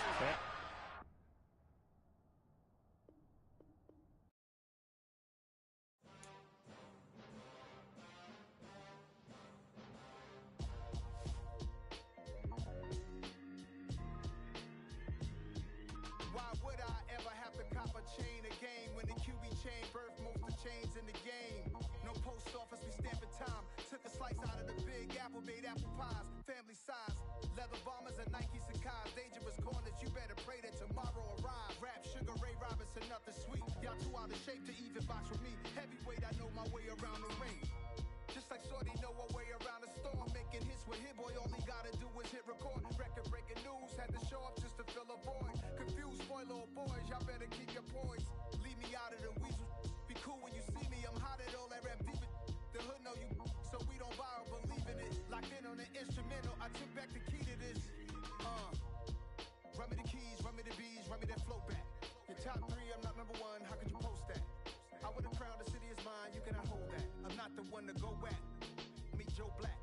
Speaker 4: Why would I ever have to cop a chain again when the QB chain birthed most of the chains in the game? No post office, we stamping time. Took a slice out of the big apple, made apple pies, family size. Leather bombers and Nike Sacai's, dangerous corners, you better pray that tomorrow arrives. Rap Sugar Ray Robinson, nothing sweet. Y'all too out of shape to even box with me. Heavyweight, I know my way around the ring. Just like Shorty know her way around the storm. Making hits with Hit Boy, all he gotta do is hit record. Record breaking news, had to show up just to fill a void. Confused, spoiled little boys, y'all better keep your poise. Leave me out of the weasel. Be cool when you see me, I'm hot at all that rap deep. The hood know you, so we don't borrow, believe in it. Locked in on the instrumental, I took back the key to this. Run me the keys, run me the bees, run me that flow back. Your top 3, I'm not number 1, how could you post that? I would've crowned the city is mine, you cannot hold that. I'm not the one to go at. Meet Joe Black.